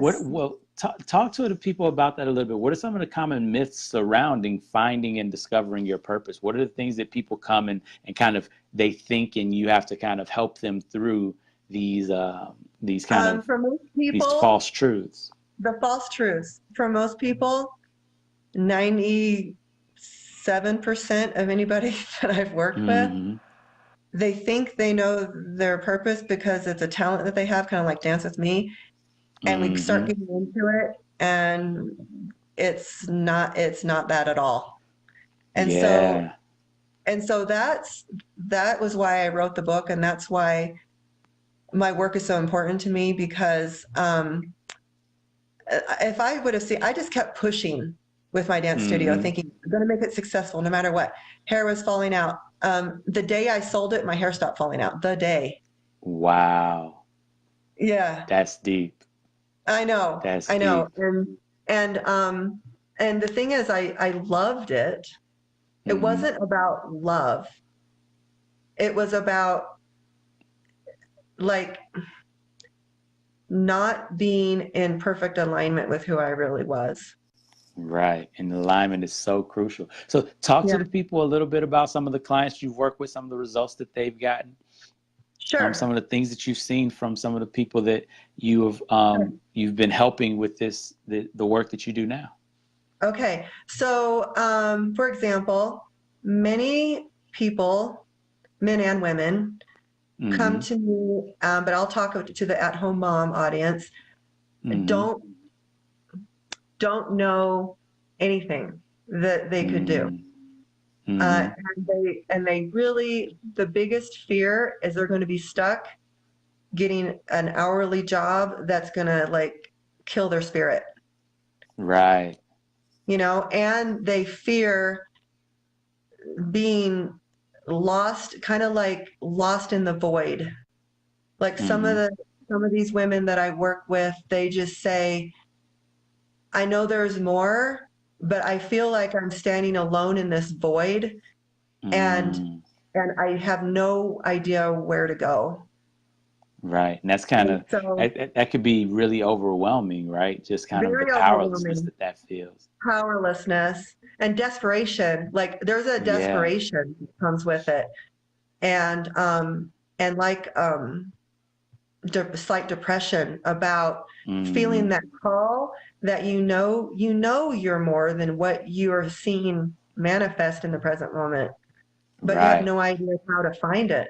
Talk to the people about that a little bit. What are some of the common myths surrounding finding and discovering your purpose? What are the things that people come and kind of they think, and you have to kind of help them through these kind of For most these people, false truths? the false truths. For most people, 97% of anybody that I've worked with, Mm-hmm. they think they know their purpose because it's a talent that they have, kind of like Dance With Me. And we start Mm-hmm. getting into it, and it's not that at all. And so, Yeah. that was why I wrote the book, and that's why my work is so important to me, because if I would have seen, I just kept pushing with my dance studio, Mm-hmm. thinking I'm going to make it successful no matter what. Hair was falling out. The day I sold it, my hair stopped falling out. The day. Wow. Yeah, That's deep. I know. That's I know. deep. And the thing is, I loved it. It Mm-hmm. wasn't about love. It was about, like, not being in perfect alignment with who I really was. Right. And alignment is so crucial. So talk to Yeah, the people a little bit about some of the clients you've worked with, some of the results that they've gotten, some sure. of the things that you've seen from some of the people that you've been helping with the work that you do now. Okay. So, for example, many people, men and women, come Mm-hmm. to me, but I'll talk to the at-home mom audience, Mm-hmm. don't don't know anything that they could do. Mm-hmm. And they really, the biggest fear is they're going to be stuck getting an hourly job that's going to, like, kill their spirit, Right. and they fear being lost, kind of like lost in the void. Like Mm-hmm. some of these women that I work with, they just say, I know there's more, but I feel like I'm standing alone in this void, and Mm. I have no idea where to go. Right. And that's kind And of so, that could be really overwhelming, right? Just kind of the very powerlessness overwhelming, that feels. powerlessness and desperation. Like, there's a Yeah. desperation that comes with it. And like, slight depression about feeling Mm-hmm. that call, that you're more than what you are seeing manifest in the present moment, but you have Right. no idea how to find it.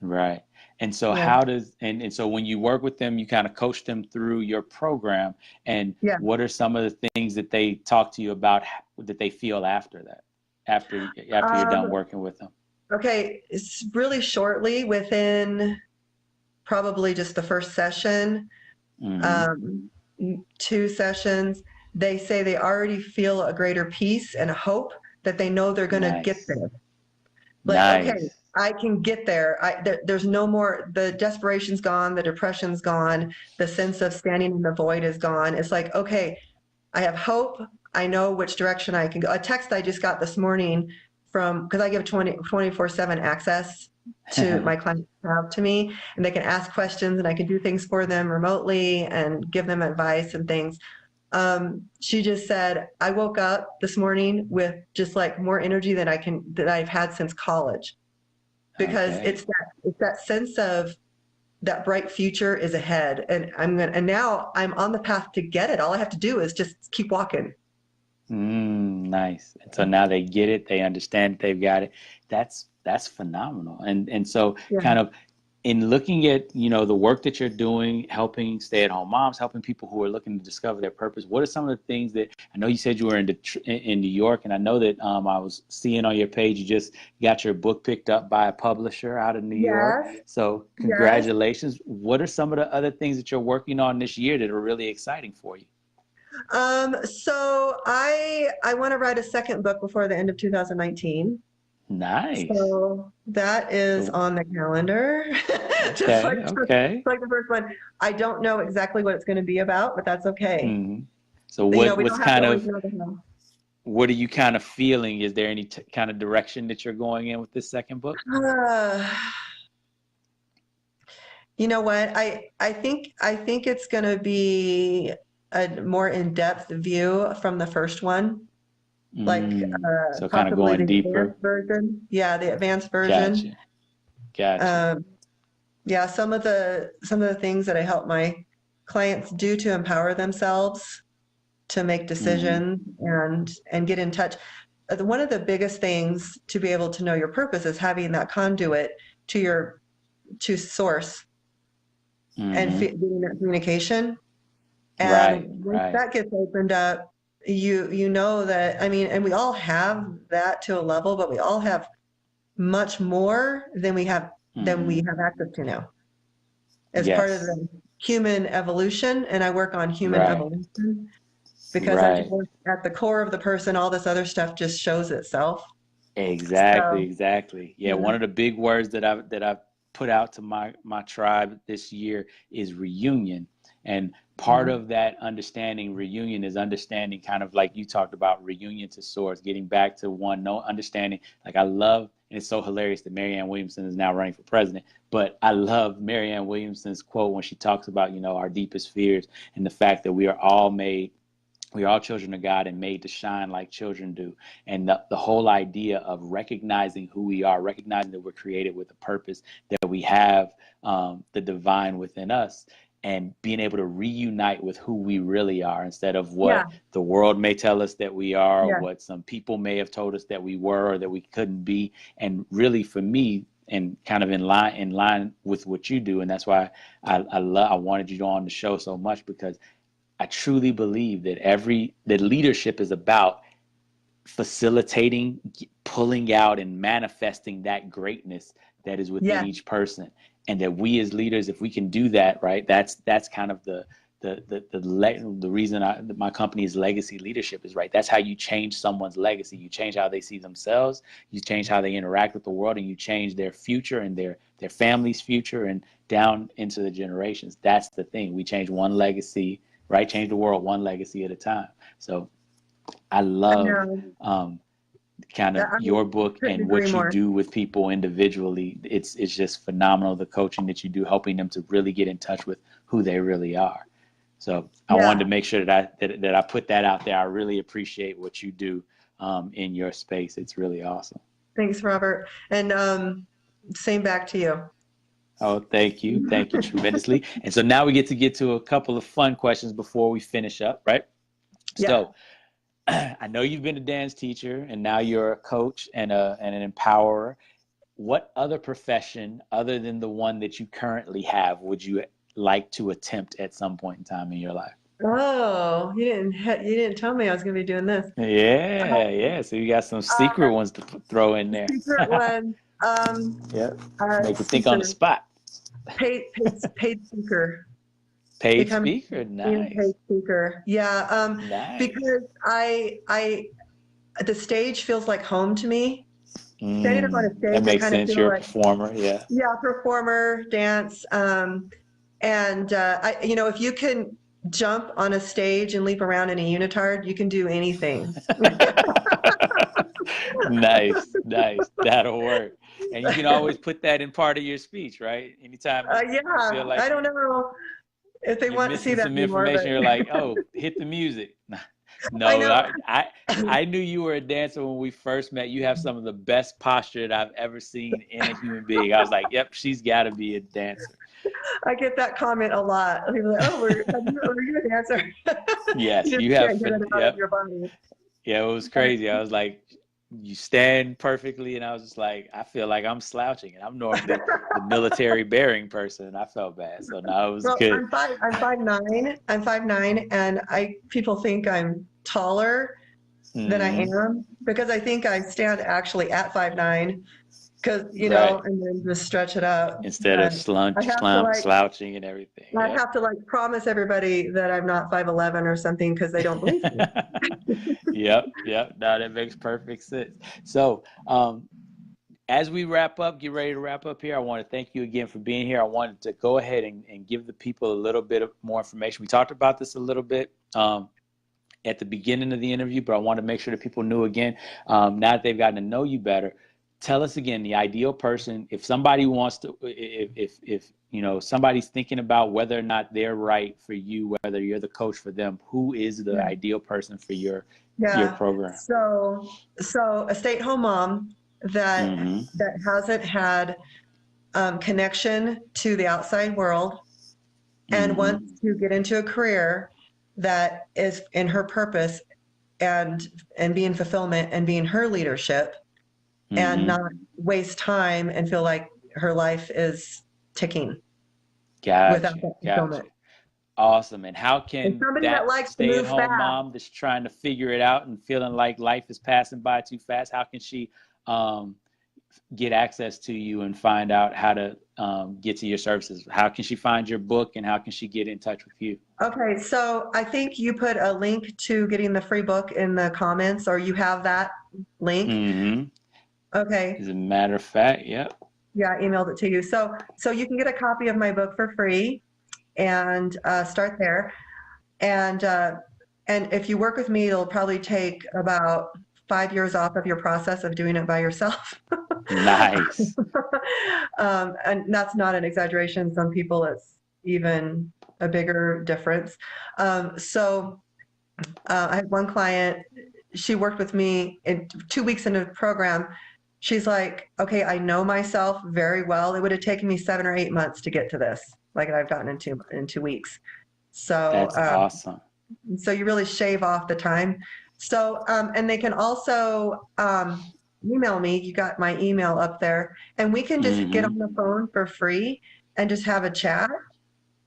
Right. And so Yeah. how does and so when you work with them, you kind of coach them through your program. And Yeah. what are some of the things that they talk to you about that they feel after that, after you're done Um, working with them? okay. It's really shortly, within probably just the first session, Mm-hmm. um, two sessions, they say they already feel a greater peace and a hope, that they know they're going to get Nice. there. Like, okay, Nice. I can get there. There's no more, the desperation's gone, the depression's gone, the sense of standing in the void is gone. It's like, okay, I have hope. I know which direction I can go. A text I just got this morning from, because I give 24/7 access to my clients have to me, and they can ask questions, and I can do things for them remotely and give them advice and things. She just said, I woke up this morning with just, like, more energy than I've had since college, because Okay. it's that sense of that bright future is ahead, and now I'm on the path to get it. All I have to do is just keep walking. Nice. And so now they get it, they understand they've got it. That's phenomenal. And so Yeah. kind of in looking at, the work that you're doing, helping stay-at-home moms, helping people who are looking to discover their purpose, what are some of the things that I know you said you were in New York, and I know that I was seeing on your page you just got your book picked up by a publisher out of New York. Yes. So Yes. congratulations. What are some of the other things that you're working on this year that are really exciting for you? So I want to write a second book before the end of 2019. Nice. So that is So on the calendar. Just okay, okay. like the first one. I don't know exactly what it's going to be about, but that's okay. hmm So We what's don't have to kind always of know the how. what are you kind of feeling? Is there any kind of direction that you're going in with this second book? Uh, you know what? I think it's going to be a more in-depth view from the first one, like, So kind of possibly going the deeper. advanced version. Yeah, the advanced version. Gotcha. Gotcha. Um, yeah, some of the things that I help my clients do to empower themselves to make hmm decisions and get in touch. One of the biggest things to be able to know your purpose is having that conduit to source and Mm-hmm. getting that communication. Right, And once right. that gets opened up, you know that, I mean, and we all have that to a level, but we all have much more than Mm-hmm. we have access to now as part of Yes. the human evolution. And I work on human Right, evolution because right. at the core of the person, all this other stuff just shows itself. Exactly, So, exactly. Yeah, yeah, one of the big words that I've put out to my tribe this year is reunion. And part yeah, of that understanding reunion is understanding, kind of like you talked about, reunion to source, getting back to one, no understanding. Like I love, and it's so hilarious that Marianne Williamson is now running for president, but I love Marianne Williamson's quote when she talks about, our deepest fears and the fact that we are all children of God and made to shine like children do. And the whole idea of recognizing who we are, recognizing that we're created with a purpose, that we have the divine within us, and being able to reunite with who we really are instead of yeah, what the world may tell us that we are, or yeah, what some people may have told us that we were or that we couldn't be. And really, for me, and kind of in line with what you do, and that's why I wanted you on the show so much, because I truly believe that leadership is about facilitating, pulling out, and manifesting that greatness that is within yeah, each person. And that we as leaders, if we can do that, right, that's kind of the reason my company is Legacy Leadership, is right. That's how you change someone's legacy. You change how they see themselves. You change how they interact with the world, and you change their future and their family's future and down into the generations. That's the thing. We change one legacy, right? Change the world one legacy at a time. So I I love know. kind of I your book couldn't and agree what you more. do with people individually. It's just phenomenal, the coaching that you do, helping them to really get in touch with who they really are. So I wanted Yeah, to make sure that I put that out there. I really appreciate what you do in your space. It's really awesome. thanks, Robert. And same back to you. Oh, thank you tremendously. And so now we get to a couple of fun questions before we finish up, right? Yeah. So I know you've been a dance teacher, and now you're a coach and an empowerer. What other profession, other than the one that you currently have, would you like to attempt at some point in time in your life? Oh, you didn't tell me I was going to be doing this. Yeah, yeah. So you got some secret Uh, ones to throw in there. secret one, Yeah, make you think on the speaker, spot. paid speaker, Paid become speaker, being a paid nice, speaker. Yeah, nice. because the stage feels like home to me. Standing up on a That stage, I makes kind of sense. feel You're a like, performer, yeah. yeah, performer, dance, and if you can jump on a stage and leap around in a unitard, you can do anything. Nice, nice. That'll work. And you can always put that in part of your speech, right? Anytime you feel Yeah, like I don't know if they you're want to see missing that some anymore, information, you're but like, oh, hit the music. I No, know. I knew you were a dancer when we first met. You have some of the best posture that I've ever seen in a human being. I was like, yep, she's got to be a dancer. I get that comment a lot. People are like, "Oh, are you a dancer?" Yes, You just you have. can't get it out of Yep. your body. Yeah, it was crazy. I was like, you stand perfectly, and I was just like, I feel like I'm slouching, and I'm normally the military bearing person, and I felt bad. So no, it was Well, good. I'm 5'9". I'm 5'9", and people think I'm taller than I Hmm. am because I think I stand actually at 5'9", because Right. and then just stretch it out. Instead But of slouching and everything. I Yep. have to promise everybody that I'm not 5'11" or something because they don't believe me. Yep. Yep. No, that makes perfect sense. So, as we wrap up, get ready to wrap up here, I want to thank you again for being here. I wanted to go ahead and give the people a little bit of more information. We talked about this a little bit at the beginning of the interview, but I want to make sure that people knew again, now that they've gotten to know you better. Tell us again the ideal person. If somebody wants to, if somebody's thinking about whether or not they're right for you, whether you're the coach for them, who is the Yeah. ideal person for your Yeah. program? So a stay-at-home mom that Mm-hmm. hasn't had connection to the outside world and Mm-hmm. wants to get into a career that is in her purpose and be in fulfillment and be in her leadership and Mm-hmm. not waste time and feel like her life is ticking without Gotcha. that Gotcha. fulfillment. Awesome. And how And can somebody that that likes to move stay-at-home fast. mom that's trying to figure it out and feeling like life is passing by too fast, how can she get access to you and find out how to get to your services? How can she find your book, and how can she get in touch with you? Okay, so I think you put a link to getting the free book in the comments, or you have that link. Mm-hmm. Okay. As a matter of fact, yep. Yeah, I emailed it to you. So you can get a copy of my book for free and start there. And if you work with me, it'll probably take about 5 years off of your process of doing it by yourself. Nice. And that's not an exaggeration. Some people, it's even a bigger difference. I had one client, she worked with me in 2 weeks into the program. She's like, okay, I know myself very well. It would have taken me 7 or 8 months to get to this, like I've gotten in 2 weeks. So, That's awesome. so you really shave off the time. So, and they can also email me. You got my email up there, and we can just get on the phone for free and just have a chat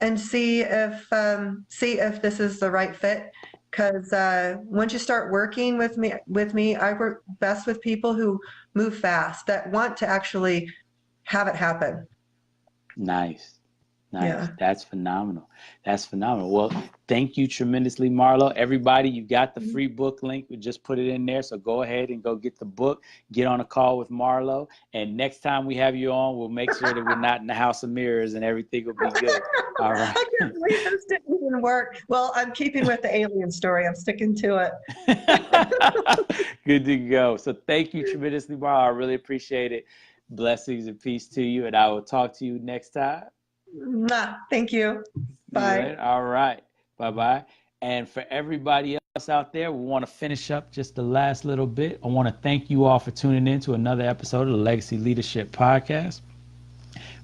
and see if this is the right fit. Because once you start working with me, I work best with people who move fast, that want to actually have it happen. Nice. Nice. Yeah. That's phenomenal. That's phenomenal. Well, thank you tremendously, Marlo. Everybody, you got the free book link. We just put it in there. So go ahead and go get the book, get on a call with Marlo. And next time we have you on, we'll make sure that we're not in the house of mirrors and everything will be good. All right. I can't believe this didn't even work. Well, I'm keeping with the alien story. I'm sticking to it. Good to go. So thank you tremendously, Marlo. I really appreciate it. Blessings and peace to you. And I will talk to you next time. Thank you. Bye. All right. Bye-bye. And for everybody else out there, we want to finish up just the last little bit. I want to thank you all for tuning in to another episode of the Legacy Leadership Podcast.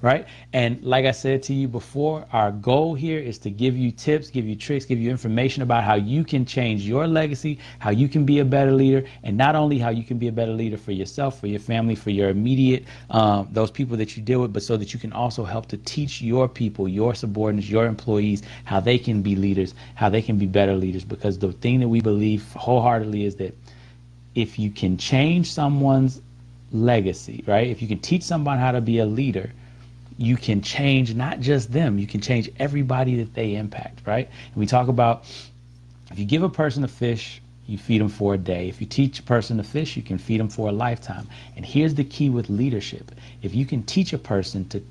Right. And like I said to you before, our goal here is to give you tips, give you tricks, give you information about how you can change your legacy, how you can be a better leader, and not only how you can be a better leader for yourself, for your family, for your immediate, those people that you deal with, but so that you can also help to teach your people, your subordinates, your employees, how they can be leaders, how they can be better leaders. Because the thing that we believe wholeheartedly is that if you can change someone's legacy, right? If you can teach someone how to be a leader, you can change not just them, you can change everybody that they impact, right? And we talk about, if you give a person a fish, you feed them for a day. If you teach a person to fish, you can feed them for a lifetime. And here's the key with leadership. If you can teach a person to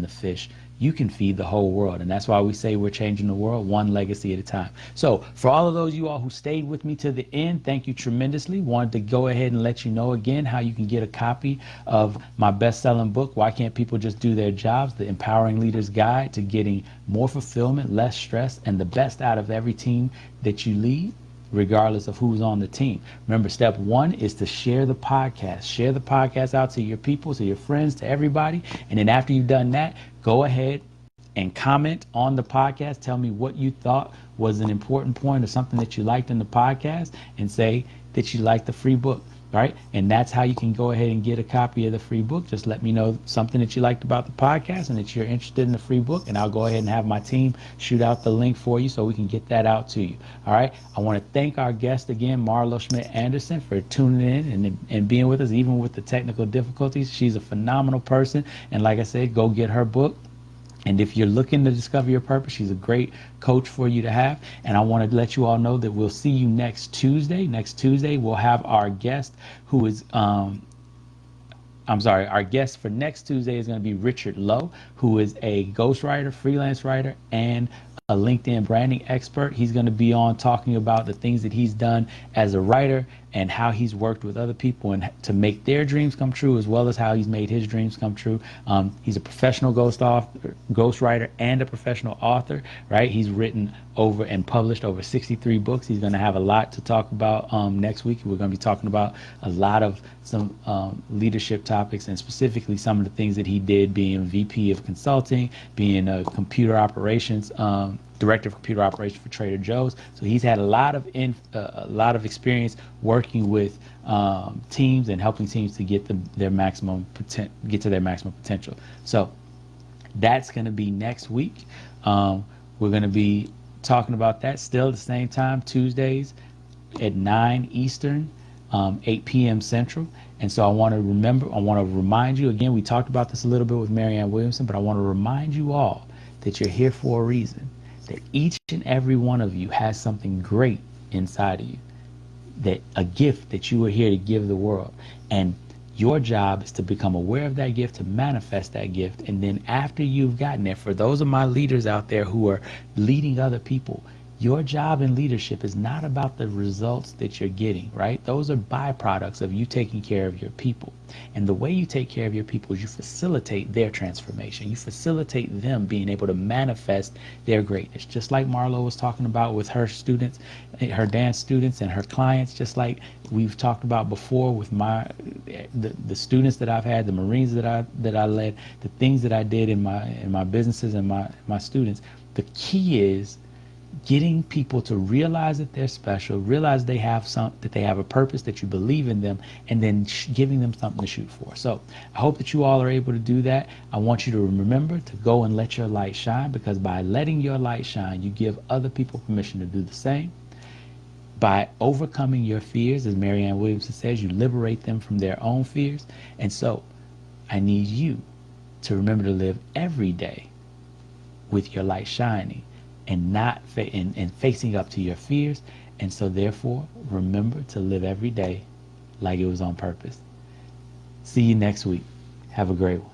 fish, you can feed the whole world. And that's why we say we're changing the world one legacy at a time. So for all of those you all who stayed with me to the end, thank you tremendously. Wanted to go ahead and let you know again how you can get a copy of my best-selling book, Why Can't People Just Do Their Jobs? The Empowering Leader's Guide to Getting More Fulfillment, Less Stress, and the best out of every team that you lead, regardless of who's on the team. Remember, step one is to share the podcast. Share the podcast out to your people, to your friends, to everybody. And then after you've done that, go ahead and comment on the podcast. Tell me what you thought was an important point or something that you liked in the podcast, and say that you liked the free book. Right? And that's how you can go ahead and get a copy of the free book. Just let me know something that you liked about the podcast and that you're interested in the free book, and I'll go ahead and have my team shoot out the link for you so we can get that out to you. All right. I want to thank our guest again, Marlo Schmitt Andersen, for tuning in and being with us, even with the technical difficulties. She's a phenomenal person. And like I said, go get her book. And if you're looking to discover your purpose, she's a great coach for you to have. And I want to let you all know that we'll see you next Tuesday. Next Tuesday, we'll have our guest who is, our guest for next Tuesday is going to be Richard Lowe, who is a ghostwriter, freelance writer, and a LinkedIn branding expert. He's going to be on talking about the things that he's done as a writer and how he's worked with other people and to make their dreams come true, as well as how he's made his dreams come true. He's a professional ghostwriter and a professional author, right? He's written over and published over 63 books. He's going to have a lot to talk about next week. We're going to be talking about a lot of some leadership topics, and specifically some of the things that he did, being VP of consulting, being a computer operations director of computer operations for Trader Joe's. So he's had a lot of experience working with teams and helping teams to get to their maximum potential. So that's going to be next week. We're going to be talking about that still at the same time, Tuesdays at 9 Eastern, 8 p.m. Central. And so I want to remind you again, we talked about this a little bit with Marianne Williamson, but I want to remind you all that you're here for a reason, that each and every one of you has something great inside of you, that a gift that you are here to give the world. And your job is to become aware of that gift, to manifest that gift. And then after you've gotten there, for those of my leaders out there who are leading other people, your job in leadership is not about the results that you're getting, right? Those are byproducts of you taking care of your people. And the way you take care of your people is you facilitate their transformation. You facilitate them being able to manifest their greatness. Just like Marlo was talking about with her students, her dance students and her clients, just like we've talked about before with the students that I've had, the Marines that I led, the things that I did in my businesses and my students. The key is getting people to realize that they're special, realize they have a purpose, that you believe in them, and then giving them something to shoot for. So I hope that you all are able to do that. I want you to remember to go and let your light shine, because by letting your light shine, you give other people permission to do the same. By overcoming your fears, as Marianne Williamson says, you liberate them from their own fears. And so I need you to remember to live every day with your light shining, and not and facing up to your fears. And so therefore, remember to live every day like it was on purpose. See you next week. Have a great one.